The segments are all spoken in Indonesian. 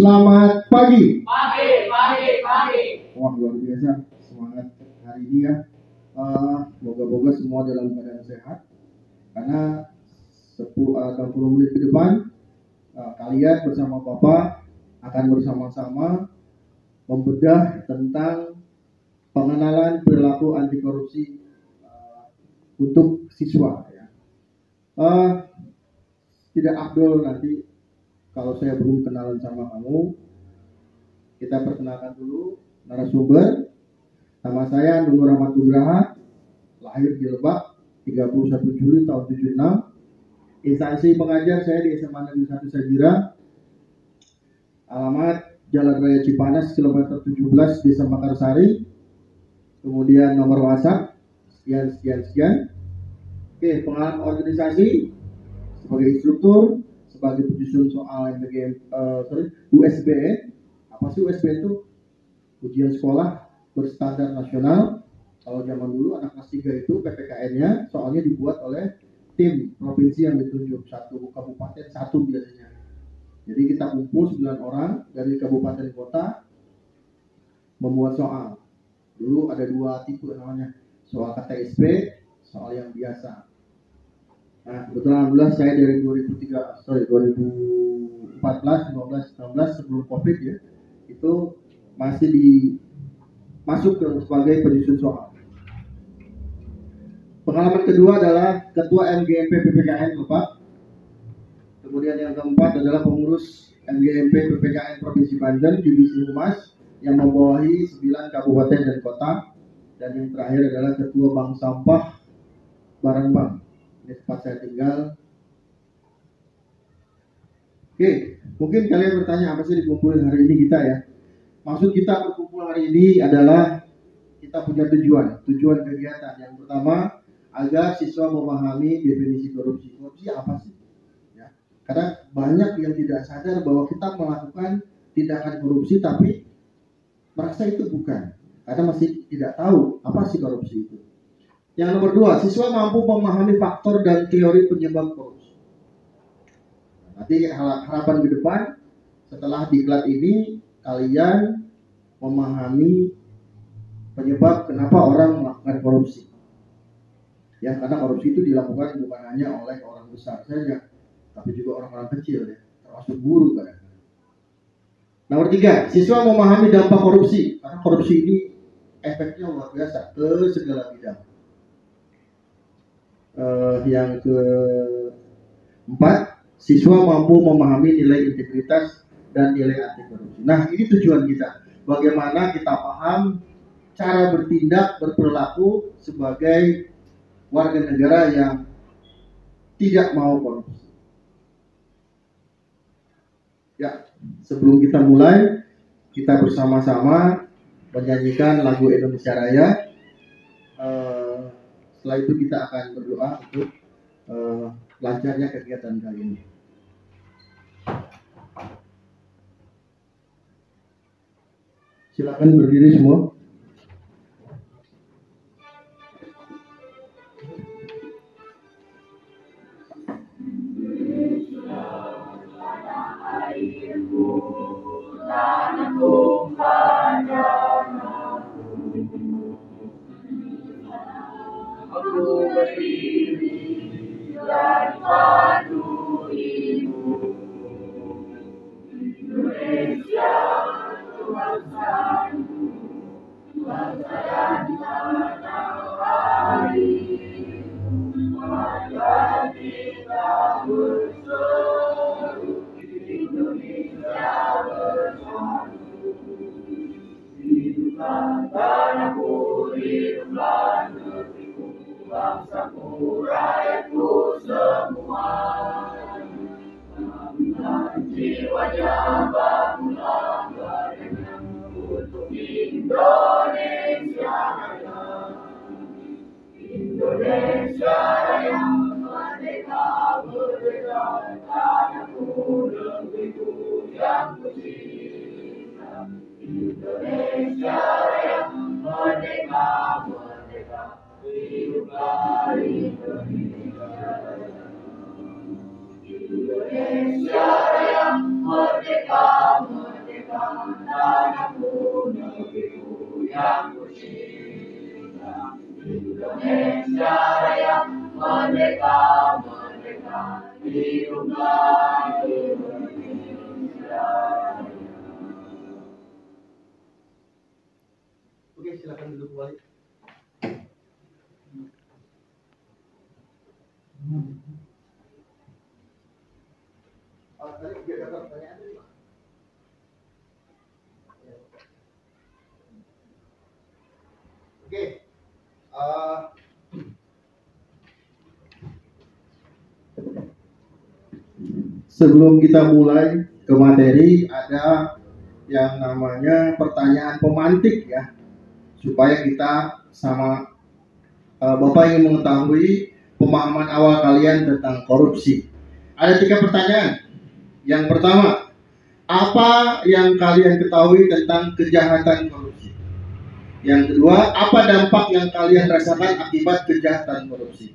Selamat pagi. Pagi. Wah, luar biasa semangat hari ini ya. Moga-moga semua dalam keadaan sehat. Karena 60 menit ke depan kalian bersama Bapak akan bersama-sama membedah tentang pengenalan perilaku anti korupsi untuk siswa. Ya. Tidak afdol nanti kalau saya belum kenalan sama kamu. Kita perkenalkan dulu narasumber. Nama saya Nunur Rahmat Nugraha, lahir di Lebak 31 Juli tahun 76. Instansi pengajar saya di SMA Negeri 1 Sajira. Alamat Jalan Raya Cipanas kilometer 17 Desa Makarsari. Kemudian nomor WhatsApp sekian. Oke, pengalaman organisasi sebagai instruktur, sebagai penyusun soal USBN. Apa sih USBN itu? Ujian sekolah berstandar nasional. Kalau zaman dulu anak kelas 3 itu PPKN-nya soalnya dibuat oleh tim provinsi yang ditunjuk, satu kabupaten satu biasanya. Jadi kita kumpul 9 orang dari kabupaten kota membuat soal. Dulu ada 2 tipe namanya, soal KTSP, soal yang biasa. Nah, kebetulan alhamdulillah saya dari 2014, 15, 16 sebelum Covid ya, itu masih masuk sebagai penyusun soal. Pengalaman kedua adalah Ketua MGMP PPKN Bapak. Kemudian yang keempat adalah pengurus MGMP PPKN Provinsi Banten Divisi Humas yang membawahi 9 kabupaten dan kota. Dan yang terakhir adalah Ketua Bank Sampah Barangbang. Ini tempat saya tinggal. Oke, mungkin kalian bertanya apa sih dikumpulin hari ini kita ya. Maksud kita berkumpul hari ini adalah kita punya tujuan kegiatan. Yang pertama, agar siswa memahami definisi korupsi. Korupsi apa sih? Ya. Karena banyak yang tidak sadar bahwa kita melakukan tindakan korupsi tapi merasa itu bukan. Karena masih tidak tahu apa sih korupsi itu. Yang nomor 2, siswa mampu memahami faktor dan teori penyebab korupsi. Nanti harapan ke depan setelah diklat ini kalian memahami penyebab kenapa orang melakukan korupsi. Ya, karena korupsi itu dilakukan bukan hanya oleh orang besar saja, tapi juga orang-orang kecil ya, termasuk guru kan. Nomor 3, siswa memahami dampak korupsi. Karena korupsi ini efeknya luar biasa ke segala bidang. Yang keempat, siswa mampu memahami nilai integritas dan nilai anti korupsi. Nah, ini tujuan kita. Bagaimana kita paham cara bertindak, berperilaku sebagai warga negara yang tidak mau korupsi. Ya, sebelum kita mulai, kita bersama-sama menyanyikan lagu Indonesia Raya. Setelah itu kita akan berdoa untuk lancarnya kegiatan kali ini. Silakan berdiri semua. Aku berdiri dan padu ibu Indonesia, bangsa dan tanah air. Mari kita berseru Indonesia bersatu. Hiduplah tanahku, hiduplah negeriku, bangsaku, rakyatku semua. Bangunlah jiwanya, bangunlah badannya untuk Indonesia Raya. Indonesia Raya, merdeka, merdeka, tanahku, negeriku yang kucinta. Indonesia Raya, merdeka, merdeka, hiduplah Indonesia Raya. Indonesia Raya, merdeka, merdeka. yang ku cinta. Indonesia Raya merdeka, merdeka, hiduplah Indonesia Raya. Oke, silakan duduk kembali. Tadi dia ada pertanyaan tadi, Pak. Oke. Sebelum kita mulai ke materi, ada yang namanya pertanyaan pemantik ya, supaya kita sama Bapak ingin mengetahui pemahaman awal kalian tentang korupsi. Ada 3 pertanyaan. Yang pertama, apa yang kalian ketahui tentang kejahatan korupsi? Yang kedua, apa dampak yang kalian rasakan akibat kejahatan korupsi?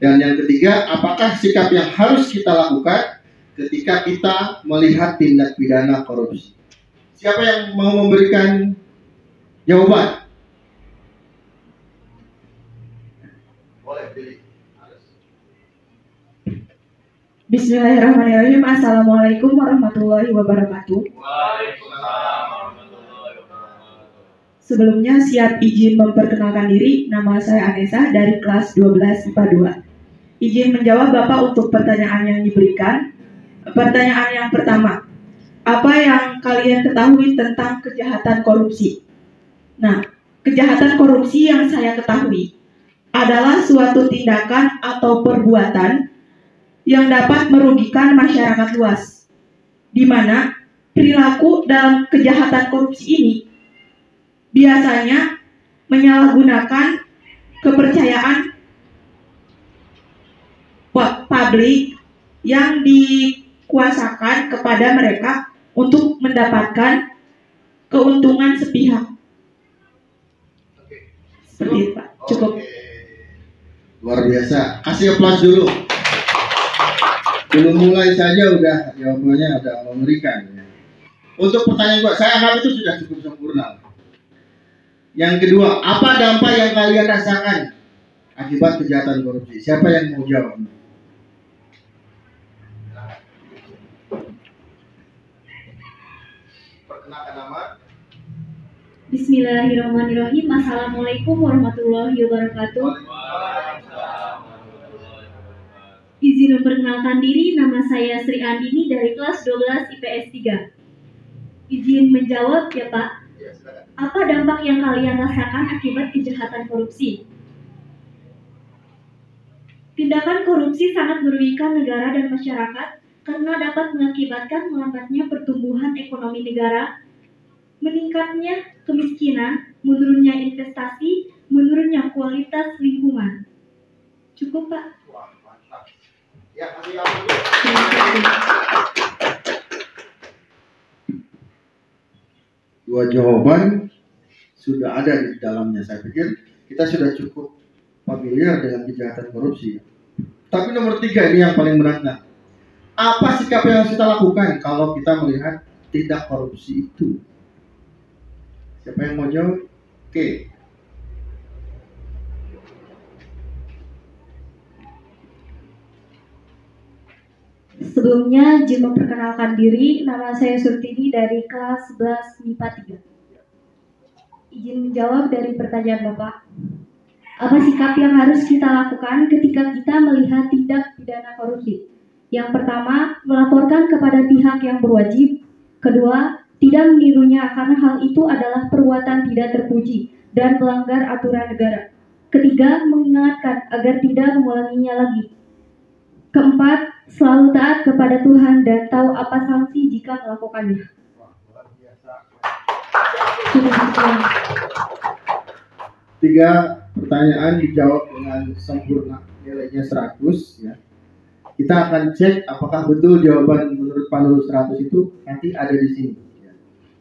Dan yang ketiga, apakah sikap yang harus kita lakukan ketika kita melihat tindak pidana korupsi? Siapa yang mau memberikan jawaban? Boleh pilih. Bismillahirrahmanirrahim. Assalamualaikum warahmatullahi wabarakatuh. Waalaikumsalam warahmatullahi wabarakatuh. Sebelumnya siap izin memperkenalkan diri. Nama saya Anessa dari kelas 12 IPA 2. Izin menjawab Bapak untuk pertanyaan yang diberikan. Pertanyaan yang pertama, apa yang kalian ketahui tentang kejahatan korupsi? Nah, kejahatan korupsi yang saya ketahui adalah suatu tindakan atau perbuatan yang dapat merugikan masyarakat luas, di mana perilaku dalam kejahatan korupsi ini biasanya menyalahgunakan kepercayaan publik yang dikuasakan kepada mereka untuk mendapatkan keuntungan sepihak. Seperti itu, Pak. Cukup. Luar biasa. Kasih aplaus dulu. Belum mulai saja udah jawabannya ada mengerikan. Untuk pertanyaan gua, saya anggap itu sudah cukup sempurna. Yang kedua, apa dampak yang kalian rasakan akibat kejahatan korupsi? Siapa yang mau jawab? Perkenalkan nama. Bismillahirrahmanirrahim. Assalamualaikum warahmatullahi wabarakatuh. Izin memperkenalkan diri, nama saya Sri Andini dari kelas 12 IPS 3. Izin menjawab ya Pak. Ya, silakan. Apa dampak yang kalian rasakan akibat kejahatan korupsi? Tindakan korupsi sangat merugikan negara dan masyarakat karena dapat mengakibatkan melambatnya pertumbuhan ekonomi negara, meningkatnya kemiskinan, menurunnya investasi, menurunnya kualitas lingkungan. Cukup Pak. Wah, mantap. Ya, kasih aplaus dulu. Terima kasih. Dua jawaban sudah ada di dalamnya. Saya pikir kita sudah cukup familiar dengan kejahatan korupsi. Tapi nomor 3 ini yang paling menantang. Apa sikap yang harus kita lakukan kalau kita melihat tindak korupsi itu? Siapa yang mau jawab? Oke. Sebelumnya, izin memperkenalkan diri, nama saya Surtini dari kelas 11 MIPA 3. Izin menjawab dari pertanyaan Bapak. Apa sikap yang harus kita lakukan ketika kita melihat tindak pidana korupsi? Yang pertama, melaporkan kepada pihak yang berwajib. Kedua, tidak menirunya karena hal itu adalah perbuatan tidak terpuji dan melanggar aturan negara. Ketiga, mengingatkan agar tidak mengulanginya lagi. Keempat, selalu taat kepada Tuhan dan tahu apa sanksi jika melakukannya. Wah, luar biasa. Cukup sekian. 3 pertanyaan dijawab dengan sempurna, nilainya 100 ya. Kita akan cek apakah betul jawaban menurut Panul 100 itu nanti ada di sini ya.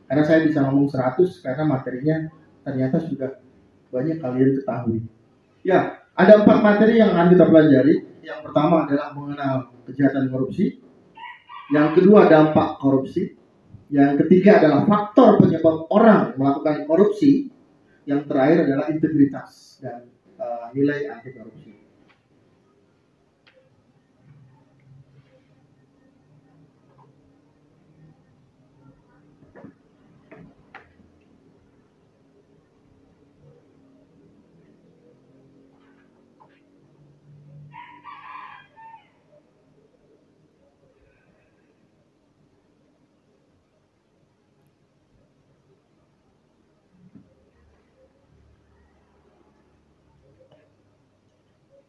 Karena saya bisa ngomong 100 karena materinya ternyata sudah banyak kalian ketahui. Ya, ada 4 materi yang akan kita pelajari. Yang pertama adalah mengenal kejahatan korupsi. Yang kedua dampak korupsi. Yang ketiga adalah faktor penyebab orang melakukan korupsi. yang terakhir adalah integritas dan nilai anti korupsi.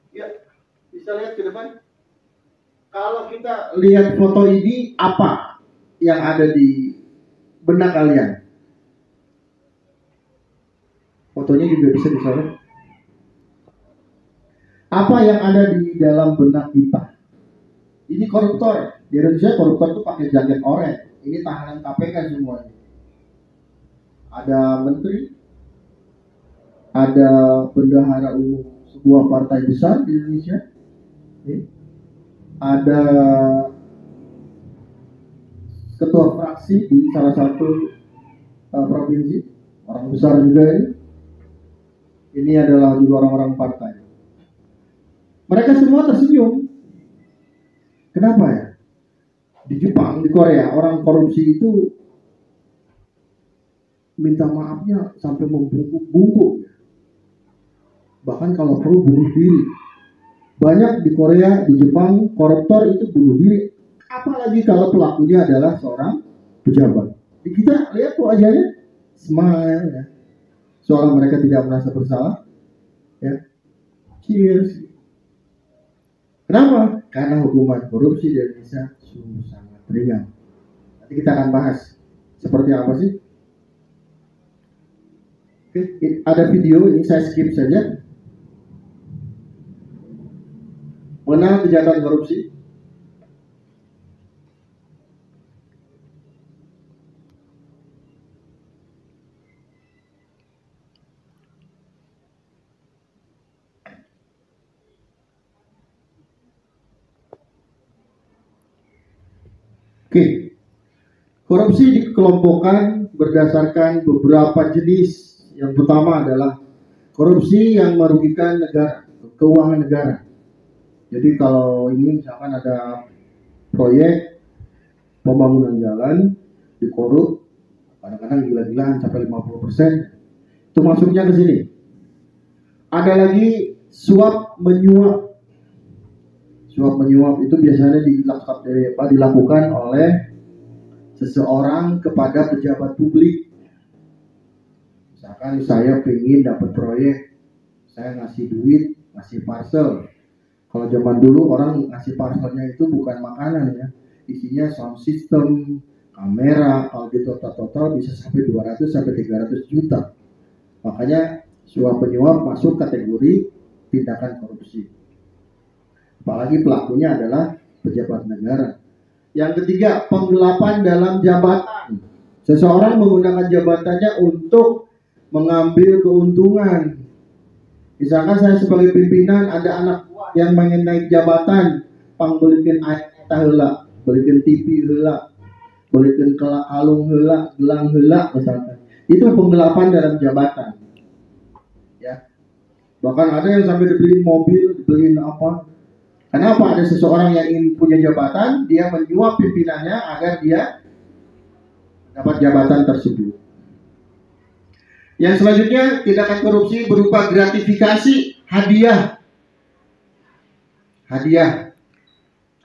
Ya, bisa lihat ke depan. Kalau kita lihat foto ini, apa yang ada di benak kalian? Fotonya juga bisa disorot. Apa yang ada di dalam benak kita? Ini koruptor. Di Indonesia koruptor tuh pakai jaket oranye. Ini tahanan KPK semuanya. Ada menteri, ada bendahara umum sebuah partai besar di Indonesia, ada ketua fraksi di salah satu provinsi, orang besar juga ini. Ini adalah juga orang-orang partai. Mereka semua tersenyum. Kenapa ya? Di Jepang, di Korea, orang korupsi itu minta maafnya sampai membungkuk-bungkuk. Bahkan kalau perlu bunuh diri. Banyak di Korea, di Jepang, koruptor itu bunuh diri. Apalagi kalau pelakunya adalah seorang pejabat. Di kita lihat tuh wajahnya smile ya. Seorang mereka tidak merasa bersalah. Ya. Cheers. Kenapa? Karena hukuman korupsi di Indonesia sungguh sangat ringan. Nanti kita akan bahas seperti apa sih. Oke, ada video ini saya skip saja. Mengenal kejahatan korupsi. Oke, korupsi dikelompokkan berdasarkan beberapa jenis. Yang pertama adalah korupsi yang merugikan negara, keuangan negara. Jadi kalau ini misalkan ada proyek pembangunan jalan dikorup, kadang-kadang gila-gilaan sampai 50%, itu masuknya ke sini. Ada lagi suap menyuap. Suap menyuap itu biasanya dilakukan oleh seseorang kepada pejabat publik. Misalkan saya pengen dapat proyek, saya ngasih duit, ngasih parcel. Kalau zaman dulu orang ngasih parcelnya itu bukan makanan ya, isinya sound system, kamera. Kalau di total bisa sampai 200 sampai 300 juta. Makanya suap menyuap masuk kategori tindakan korupsi. Apalagi pelakunya adalah pejabat negara. Yang ketiga, penggelapan dalam jabatan. Seseorang menggunakan jabatannya untuk mengambil keuntungan. Misalkan saya sebagai pimpinan, ada anak buah yang pengen naik jabatan, pangbelikin air heula, belikin TV heula, belikin kalung heula, gelang heula misalkan. Itu penggelapan dalam jabatan. Ya. Bahkan ada yang sampai dibeliin mobil, dibeliin apa? Kenapa? Ada seseorang yang ingin punya jabatan, dia menyuap pimpinannya agar dia dapat jabatan tersebut. Yang selanjutnya, tindakan korupsi berupa gratifikasi, hadiah. Hadiah.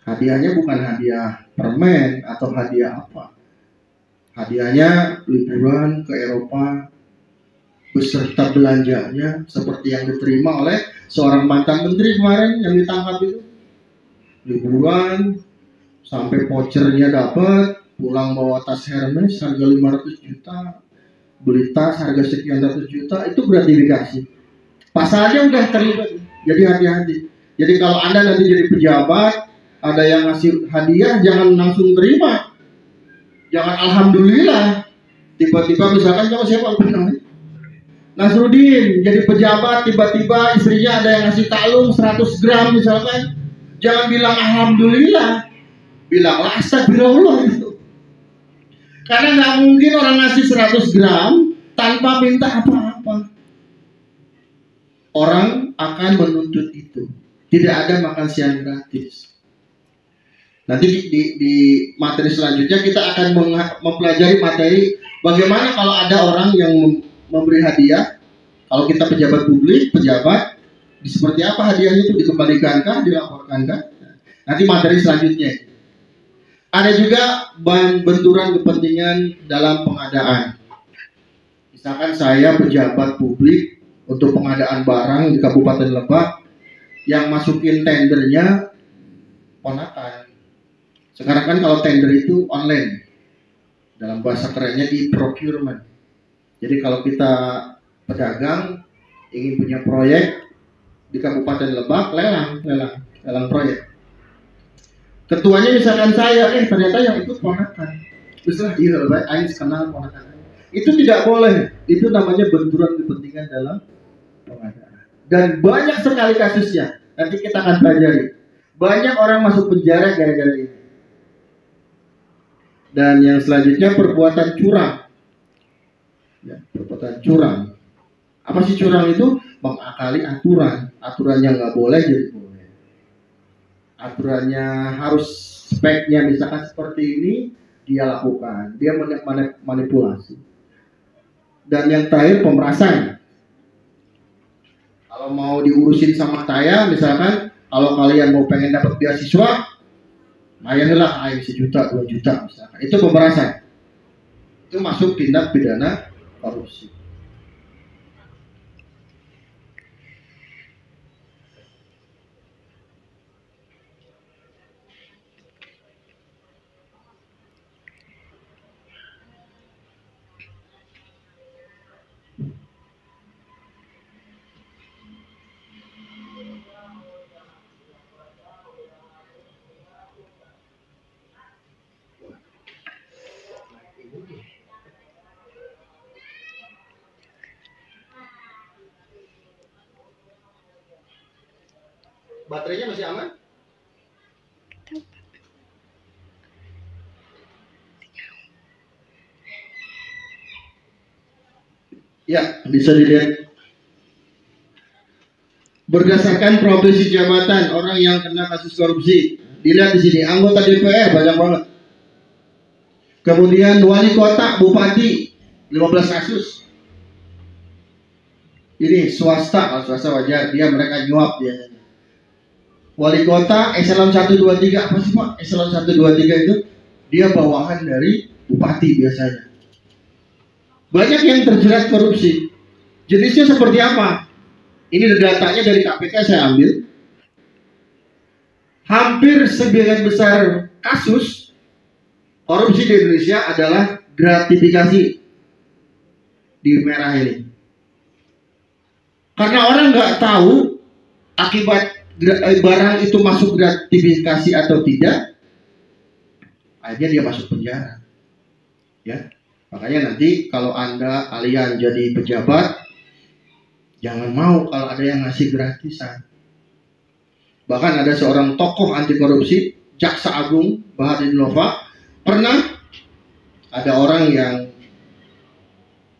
Hadiahnya bukan hadiah permen atau hadiah apa. Hadiahnya liburan ke Eropa beserta belanjanya seperti yang diterima oleh seorang mantan menteri kemarin yang ditangkap itu. Liburan sampai vouchernya dapat, pulang bawa tas Hermes harga 500 juta, beli tas harga sekian ratus juta, itu gratifikasi. Pasalnya udah terlibat, jadi hati-hati. Jadi kalau Anda nanti jadi pejabat, ada yang ngasih hadiah, jangan langsung terima, jangan alhamdulillah. Tiba-tiba misalkan kalau siapa namanya Nasruddin jadi pejabat, tiba-tiba istrinya ada yang ngasih kalung 100 gram misalkan, jangan bilang alhamdulillah, bilanglah astagfirullah itu. Karena nggak mungkin orang ngasih 100 gram tanpa minta apa-apa. orang akan menuntut itu. Tidak ada makan siang gratis. Nanti di materi selanjutnya kita akan mempelajari materi bagaimana kalau ada orang yang memberi hadiah. Kalau kita pejabat publik, pejabat, seperti apa hadiahnya itu, dikembalikan, dilaporkan. Nanti materi selanjutnya. Ada juga benturan kepentingan dalam pengadaan. Misalkan saya pejabat publik untuk pengadaan barang di Kabupaten Lebak, yang masukin tendernya ponakan. Sekarang kan kalau tender itu online, dalam bahasa kerennya e-procurement. Jadi kalau kita pedagang ingin punya proyek di Kabupaten Lebak, lelang proyek. Ketuanya misalkan saya, ternyata yang itu ponakan. Misalnya dia baik, Aing kenal ponakan. Itu tidak boleh. Itu namanya benturan kepentingan dalam pengadaan. Dan banyak sekali kasusnya. Nanti kita akan pelajari. Banyak orang masuk penjara gara-gara ini. Dan yang selanjutnya perbuatan curang. Ya, perbuatan curang. Apa sih curang itu? Mengakali aturan. Aturannya nggak boleh jadi boleh. Aturannya harus speknya misalkan seperti ini, dia lakukan. Dia manipulasi. Dan yang terakhir pemerasan. Kalau mau diurusin sama saya, misalkan kalau kalian mau pengen dapat beasiswa, bayarlah air 1 juta, 2 juta misalkan. Itu pemerasan. Itu masuk tindak pidana korupsi. Baterainya masih aman? Ya, bisa dilihat. Berdasarkan profesi jabatan orang yang kena kasus korupsi, dilihat di sini anggota DPR banyak banget. Kemudian wali kota, bupati 15 kasus. Ini swasta, kalau swasta wajar, mereka nyuap biasanya. Wali kota eselon 1 2 3, apa sih Pak? Eselon 1 2 3 itu dia bawahan dari bupati biasanya. Banyak yang terjerat korupsi. Jenisnya seperti apa? Ini datanya dari KPK saya ambil. Hampir sebagian besar kasus korupsi di Indonesia adalah gratifikasi di merah ini. Karena orang nggak tahu akibat barang itu masuk gratifikasi atau tidak, akhirnya dia masuk penjara. Ya, makanya nanti kalau kalian jadi pejabat, jangan mau kalau ada yang ngasih gratisan. Bahkan ada seorang tokoh anti korupsi, Jaksa Agung Baharudin Nova, pernah ada orang yang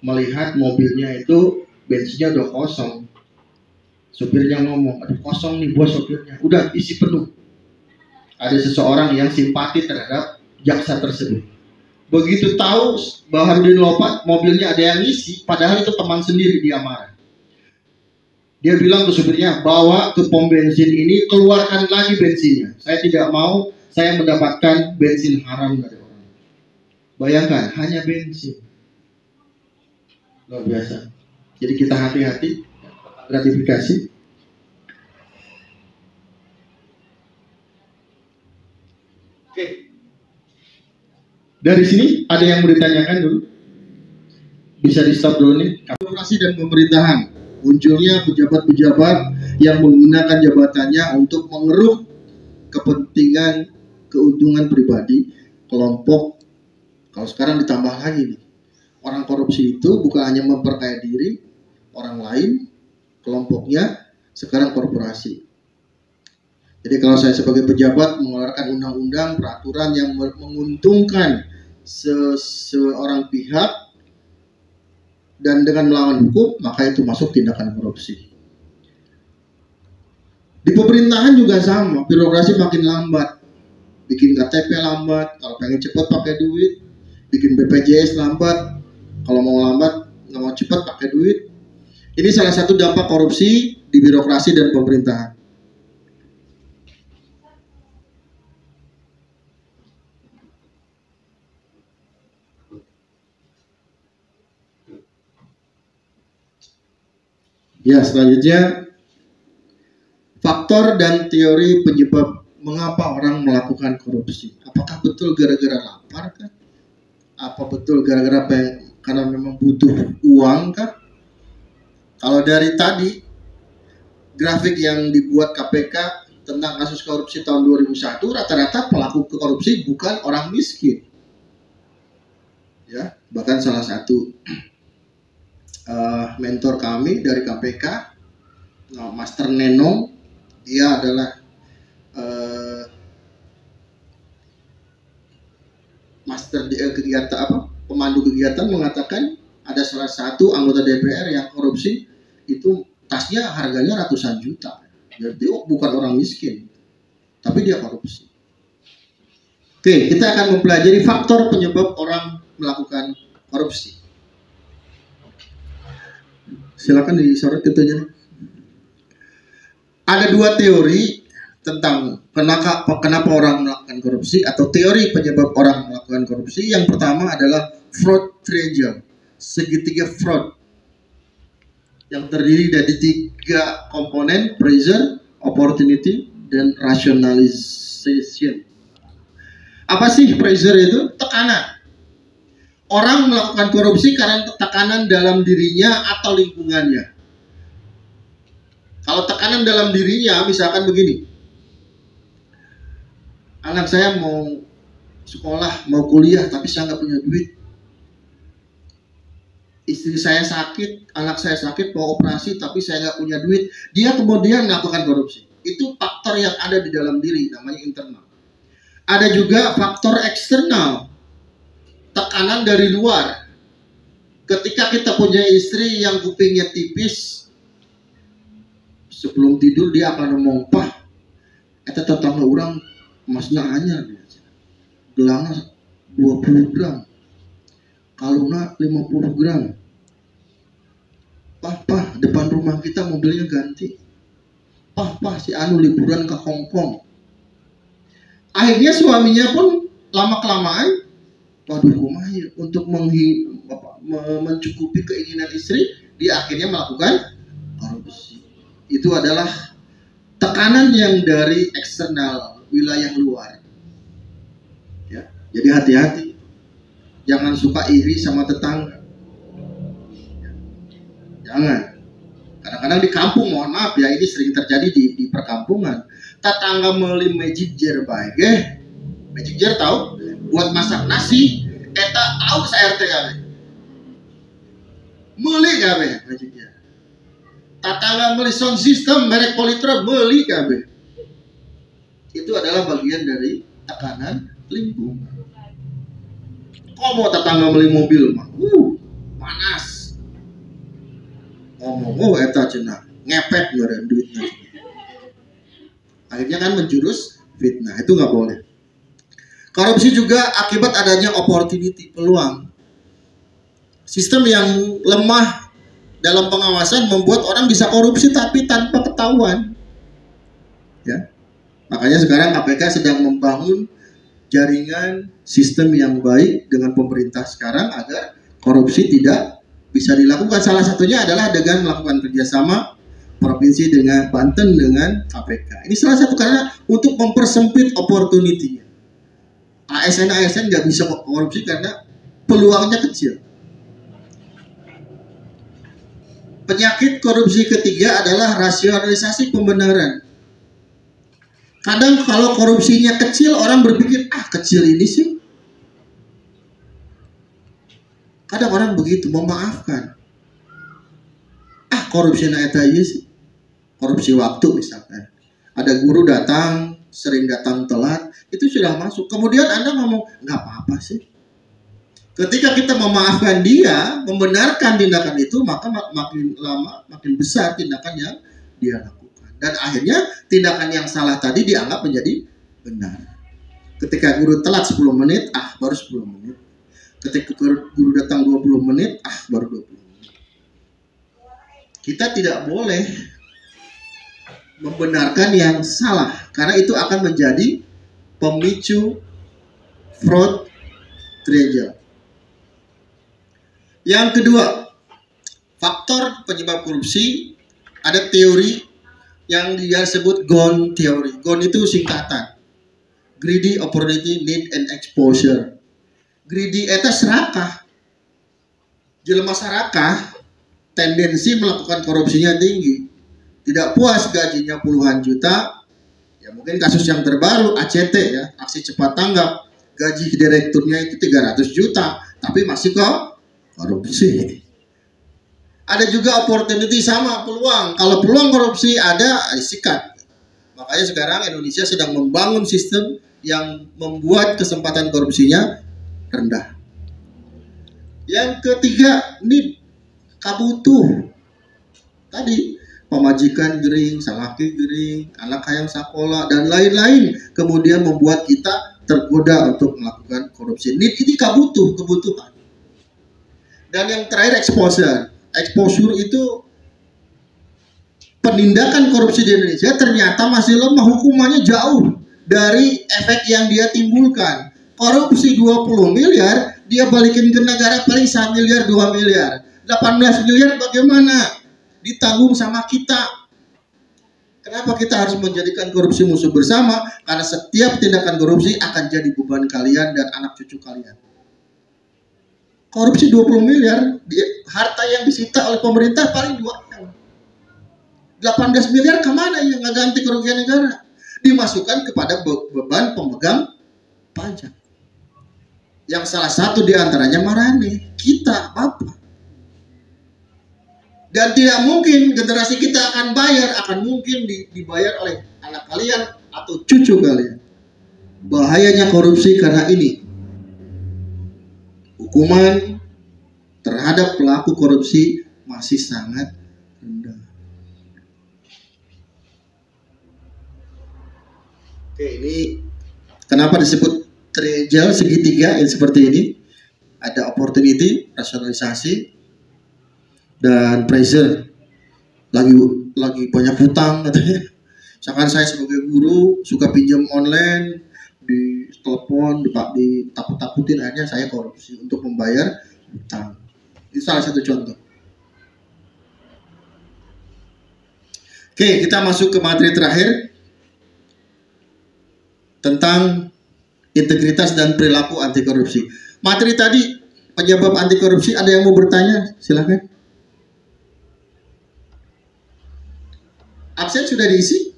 melihat mobilnya itu bensinnya udah kosong. Supirnya ngomong, aduh kosong nih bos supirnya, udah isi penuh. Ada seseorang yang simpati terhadap jaksa tersebut. Begitu tahu Baharudin lompat, mobilnya ada yang isi, padahal itu teman sendiri, dia marah. Dia bilang ke supirnya, bawa ke pom bensin ini, keluarkan lagi bensinnya. Saya tidak mau saya mendapatkan bensin haram dari orang. Bayangkan, hanya bensin. Luar biasa. Jadi kita hati-hati. Gratifikasi. Oke. Dari sini ada yang mau ditanyakan dulu? Bisa di stop dulu nih. Korporasi dan pemerintahan. Munculnya pejabat-pejabat yang menggunakan jabatannya untuk mengeruk kepentingan keuntungan pribadi kelompok. Kalau sekarang ditambah lagi nih, orang korupsi itu bukan hanya memperkaya diri orang lain, kelompoknya, sekarang korporasi. Jadi kalau saya sebagai pejabat mengeluarkan undang-undang, peraturan yang menguntungkan seorang pihak dan dengan melawan hukum, maka itu masuk tindakan korupsi. Di pemerintahan juga sama, birokrasi makin lambat. Bikin KTP lambat, kalau pengen cepat pakai duit. Bikin BPJS lambat, kalau mau lambat, nggak mau cepat pakai duit. Ini salah satu dampak korupsi di birokrasi dan pemerintahan. Ya, selanjutnya faktor dan teori penyebab mengapa orang melakukan korupsi. Apakah betul gara-gara lapar kah? Apa betul gara-gara karena memang butuh uang kah? Kalau dari tadi grafik yang dibuat KPK tentang kasus korupsi tahun 2001, rata-rata pelaku korupsi bukan orang miskin. Ya, bahkan salah satu mentor kami dari KPK, Master Nenong, dia adalah master kegiatan pemandu kegiatan, mengatakan ada salah satu anggota DPR yang korupsi itu tasnya harganya ratusan juta. Jadi bukan orang miskin, tapi dia korupsi. Oke, kita akan mempelajari faktor penyebab orang melakukan korupsi. Silakan disorot itunya. Ada dua teori tentang kenapa orang melakukan korupsi atau teori penyebab orang melakukan korupsi. Yang pertama adalah fraud triangle, segitiga fraud, yang terdiri dari 3 komponen: pressure, opportunity, dan rationalization. Apa sih pressure itu? Tekanan. Orang melakukan korupsi karena tekanan dalam dirinya atau lingkungannya. Kalau tekanan dalam dirinya, misalkan begini, anak saya mau sekolah, mau kuliah, tapi saya nggak punya duit. Istri saya sakit, anak saya sakit, mau operasi, tapi saya nggak punya duit. Dia kemudian melakukan korupsi. Itu faktor yang ada di dalam diri, namanya internal. Ada juga faktor eksternal, tekanan dari luar. Ketika kita punya istri yang kupingnya tipis, sebelum tidur dia akan ngomong, "Pah, eta tetangga orang masna anyar, gelangnya 20 gram, kalungnya 50 gram. Pah, depan rumah kita mobilnya ganti. Pah, si anu liburan ke Hong Kong." Akhirnya suaminya pun lama-kelamaan, waduh kumaha untuk mencukupi keinginan istri, dia akhirnya melakukan korupsi. Itu adalah tekanan yang dari eksternal, wilayah luar. Ya, jadi hati-hati, jangan suka iri sama tetangga. Jangan. Kadang-kadang di kampung, mohon maaf ya, ini sering terjadi di perkampungan. Tetangga meuli magic jar bae, magic jar tahu? Buat masak nasi, eta tahu saya RT kabeh. Meuli kabeh magic jar. Tetangga meuli sound system merek Polytron, meuli kabeh. Itu adalah bagian dari tekanan lingkungan. Komo tetangga meuli mobil mah, panas. Ngomong, eta cenah ngepet ngeureun duitnya. Akhirnya kan menjurus fitnah, itu nggak boleh. Korupsi juga akibat adanya opportunity, peluang. Sistem yang lemah dalam pengawasan membuat orang bisa korupsi tapi tanpa ketahuan. Ya, makanya sekarang KPK sedang membangun jaringan sistem yang baik dengan pemerintah sekarang agar korupsi tidak bisa dilakukan. Salah satunya adalah dengan melakukan kerjasama provinsi dengan Banten dengan KPK. Ini salah satu karena untuk mempersempit opportunity. ASN nggak bisa korupsi karena peluangnya kecil. Penyakit korupsi ketiga adalah rasionalisasi pembenaran. Kadang kalau korupsinya kecil, orang berpikir, kecil ini sih. Kadang orang begitu, memaafkan. Korupsinya eta ieu sih. Korupsi waktu misalkan. Ada guru datang, sering datang telat, itu sudah masuk. Kemudian Anda ngomong, nggak apa-apa sih. Ketika kita memaafkan dia, membenarkan tindakan itu, maka makin lama, makin besar tindakan yang dia lakukan. Dan akhirnya tindakan yang salah tadi dianggap menjadi benar. Ketika guru telat 10 menit, baru 10 menit. Ketika guru datang 20 menit, baru 20 menit. Kita tidak boleh membenarkan yang salah, karena itu akan menjadi pemicu fraud triangle. Yang kedua, faktor penyebab korupsi, ada teori yang dia sebut GONE teori. GONE itu singkatan, Greedy, Opportunity, Need, and Exposure. Greedy itu serakah. Jelema serakah, tendensi melakukan korupsinya tinggi. Tidak puas gajinya puluhan juta, ya mungkin kasus yang terbaru ACT ya, aksi cepat tanggap, gaji direkturnya itu 300 juta, tapi masih kok korupsi. Ada juga opportunity, sama peluang. Kalau peluang korupsi ada, sikat. Makanya sekarang Indonesia sedang membangun sistem yang membuat kesempatan korupsinya rendah. Yang ketiga, need, kabutuh. Tadi pemajikan gering, sang laki gering, anak hayang sekolah, dan lain-lain, kemudian membuat kita tergoda untuk melakukan korupsi. Need ini kebutuhan. Dan yang terakhir, exposure. Exposure itu penindakan korupsi di Indonesia ternyata masih lemah, hukumannya jauh dari efek yang dia timbulkan. Korupsi 20 miliar, dia balikin ke negara paling 1 miliar, 2 miliar. 18 miliar bagaimana? Ditanggung sama kita. Kenapa kita harus menjadikan korupsi musuh bersama? Karena setiap tindakan korupsi akan jadi beban kalian dan anak cucu kalian. Korupsi 20 miliar, harta yang disita oleh pemerintah paling 2 M. 18 miliar kemana yang nggak ganti kerugian negara? Dimasukkan kepada beban pemegang pajak. Yang salah satu diantaranya marane, kita, Bapak. Dan tidak mungkin generasi kita akan bayar, akan mungkin dibayar oleh anak kalian atau cucu kalian. Bahayanya korupsi karena ini. Hukuman terhadap pelaku korupsi masih sangat rendah. Oke, ini kenapa disebut triangle segitiga yang seperti ini? Ada opportunity, rasionalisasi, dan pressure. Lagi banyak hutang katanya. Misalkan saya sebagai guru suka pinjam online, di telepon, ditakut-takutin, akhirnya saya korupsi untuk membayar hutang. Itu salah satu contoh. Oke, kita masuk ke materi terakhir tentang integritas dan perilaku anti korupsi. Materi tadi penyebab anti korupsi, ada yang mau bertanya? Silakan. Absen sudah diisi?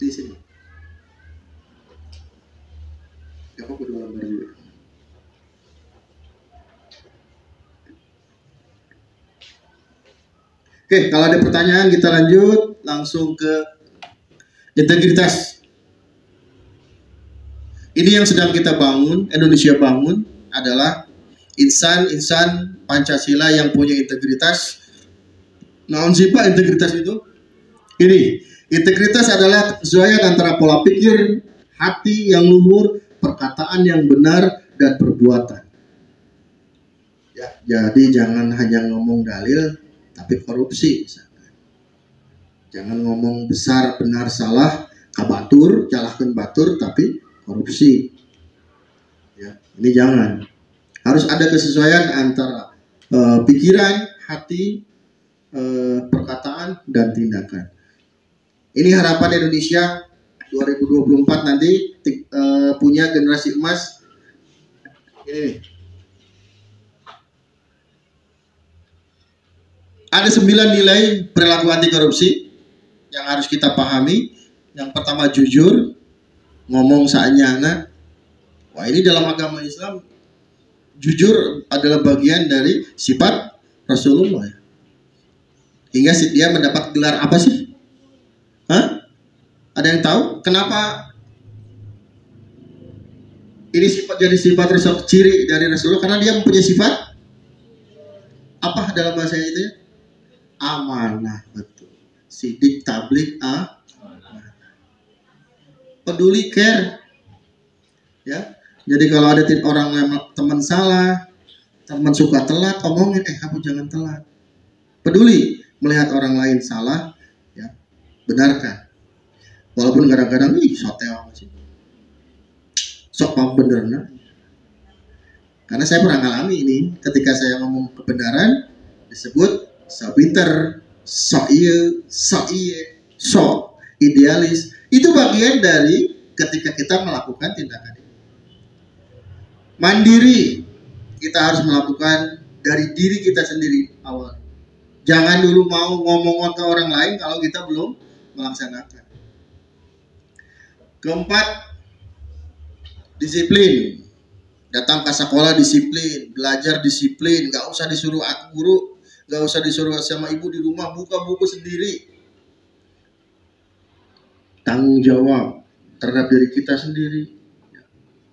Diisi. Gak apa-apa, dua lembar dulu. Oke, kalau ada pertanyaan kita lanjut langsung ke integritas. Ini yang sedang kita bangun, Indonesia bangun adalah insan Pancasila yang punya integritas. Naon sih Pak integritas itu? Ini, integritas adalah kesesuaian antara pola pikir, hati yang luhur, perkataan yang benar, dan perbuatan. Ya, jadi jangan hanya ngomong dalil, tapi korupsi. Jangan ngomong besar, benar, salah, kabatur, nyalahkan batur, tapi korupsi. Ya, ini jangan. Harus ada kesesuaian antara pikiran, hati, perkataan, dan tindakan. Ini harapan Indonesia 2024 nanti punya generasi emas. Ini nih. Ada 9 nilai perilaku anti korupsi yang harus kita pahami. Yang pertama, jujur, ngomong saanyana. Wah, ini dalam agama Islam jujur adalah bagian dari sifat Rasulullah. Hingga dia mendapat gelar apa sih? Hah? Ada yang tahu kenapa ini jadi sifat Rasul, ciri dari Rasulullah? Karena dia mempunyai sifat apa dalam bahasa itu? Amanah, betul. sidik, tablik, peduli, care. Ya, jadi kalau ada orang yang teman salah, teman suka telat, omongin, kamu jangan telat. Peduli melihat orang lain salah, ya, benarkan. Walaupun kadang-kadang sotel sih, sok paham bener, nah. Karena saya pernah ngalami ini, ketika saya ngomong kebenaran disebut sok pinter, sok iya, sok idealis. Itu bagian dari ketika kita melakukan tindakan ini. Mandiri, kita harus melakukan dari diri kita sendiri awal. Jangan dulu mau ngomong ke orang lain kalau kita belum melaksanakan. Keempat, disiplin. Datang ke sekolah disiplin, belajar disiplin, gak usah disuruh guru, gak usah disuruh sama ibu di rumah, buka buku sendiri. Tanggung jawab terhadap diri kita sendiri.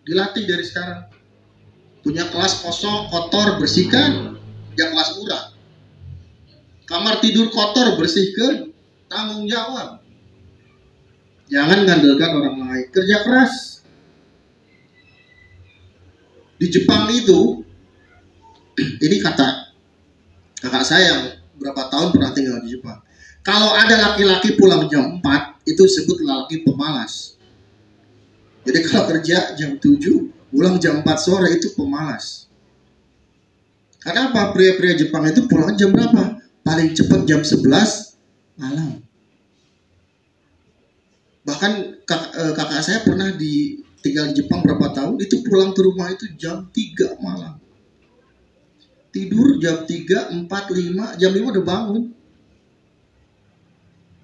Dilatih dari sekarang. Punya kelas kosong, kotor, bersihkan. Jangan kelas murah. Kamar tidur kotor, bersihkan. Tanggung jawab. Jangan ngandalkan orang lain. Kerja keras. Di Jepang itu, ini kata kakak saya yang berapa tahun pernah tinggal di Jepang. Kalau ada laki-laki pulang jam 4, itu disebut laki pemalas. Jadi kalau kerja jam 7, pulang jam 4 sore itu pemalas. Karena apa? Pria-pria Jepang itu pulang jam berapa? Paling cepat jam 11 malam. Bahkan kakak saya pernah tinggal di Jepang berapa tahun, itu pulang ke rumah itu jam 3 malam. Tidur jam 3, 4, 5, jam 5 udah bangun.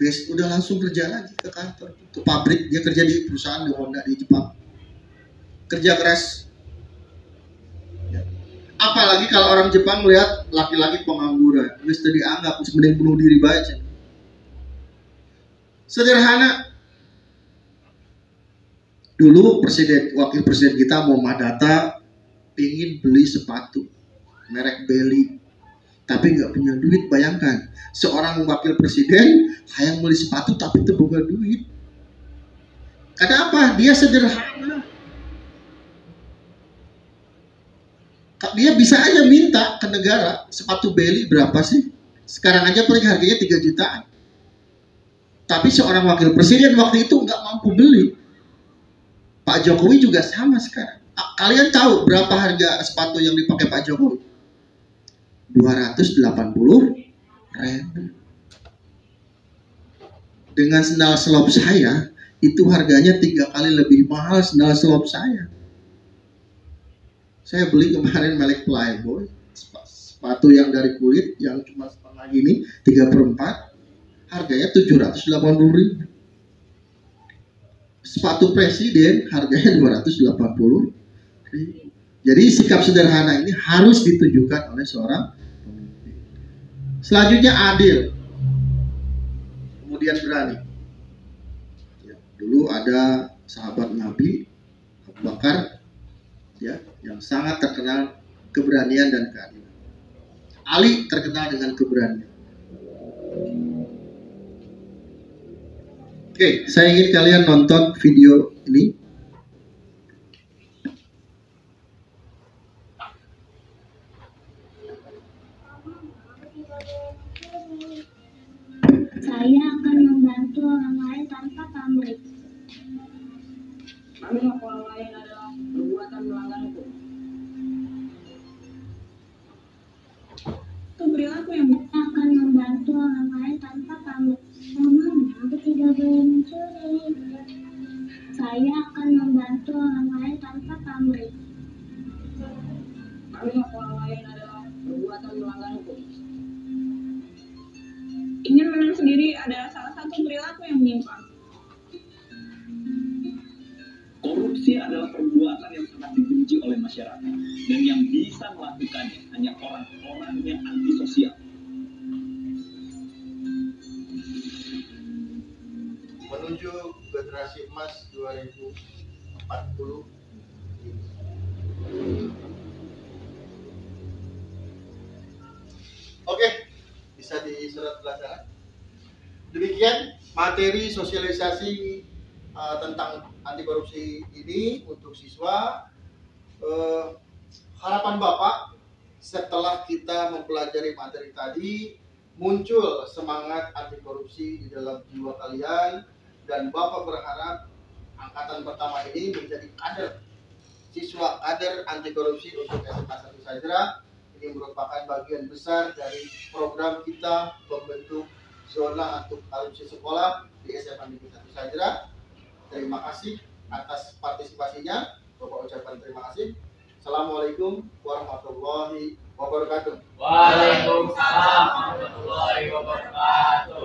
Udah langsung kerja lagi ke kantor, ke pabrik. Dia kerja di perusahaan di Honda di Jepang. Kerja keras. Ya. Apalagi kalau orang Jepang melihat laki-laki pengangguran, mesti dianggap mending bunuh diri baik. Sederhana. Dulu wakil presiden kita Muhammad Hatta ingin beli sepatu merek Belly, tapi nggak punya duit. Bayangkan, seorang wakil presiden hayang beli sepatu tapi itu bukan duit. Karena apa? Dia sederhana. Dia bisa aja minta ke negara, sepatu Belly berapa sih? Sekarang aja paling harganya 3 jutaan. Tapi seorang wakil presiden waktu itu nggak mampu beli. Pak Jokowi juga sama sekarang. Kalian tahu berapa harga sepatu yang dipakai Pak Jokowi? 280.000. Dengan sendal selop saya, itu harganya 3 kali lebih mahal sendal selop saya. Saya beli kemarin merek Playboy, sepatu yang dari kulit, yang cuma setengah gini, 3/4, harganya 780.000. Sepatu presiden harganya 280.000. Jadi sikap sederhana ini harus ditujukan oleh seorang pemimpin. Selanjutnya adil, kemudian berani. Ya, dulu ada sahabat Nabi Abu Bakar, ya, yang sangat terkenal keberanian dan keadilan. Ali terkenal dengan keberanian. Oke, saya ingin kalian nonton video ini. Saya akan membantu orang lain tanpa pamrih. Menganggap orang lain adalah perbuatan melanggar hukum. Itu perilaku yang Akan membantu orang lain tanpa pamrih. Namanya aku tidak boleh mencuri. Saya akan membantu orang lain tanpa pamrih. menganggap orang lain adalah perbuatan melanggar hukum. Ingin menang sendiri adalah salah satu perilaku yang menyimpang. Korupsi adalah perbuatan yang sangat dibenci oleh masyarakat, dan yang bisa melakukannya hanya orang-orang yang antisosial. Menuju generasi emas 2040. Oke, bisa di surat pelajaran. Demikian materi sosialisasi tentang anti korupsi ini untuk siswa. Harapan Bapak setelah kita mempelajari materi tadi muncul semangat anti korupsi di dalam jiwa kalian, dan Bapak berharap angkatan pertama ini menjadi kader, siswa kader anti korupsi untuk SMA 1 Sajra. Ini merupakan bagian besar dari program kita membentuk zona anti korupsi sekolah di SMA Negeri 1 Sajra. Terima kasih atas partisipasinya. Bapak ucapkan terima kasih. Assalamualaikum warahmatullahi wabarakatuh. Waalaikumsalam warahmatullahi wabarakatuh.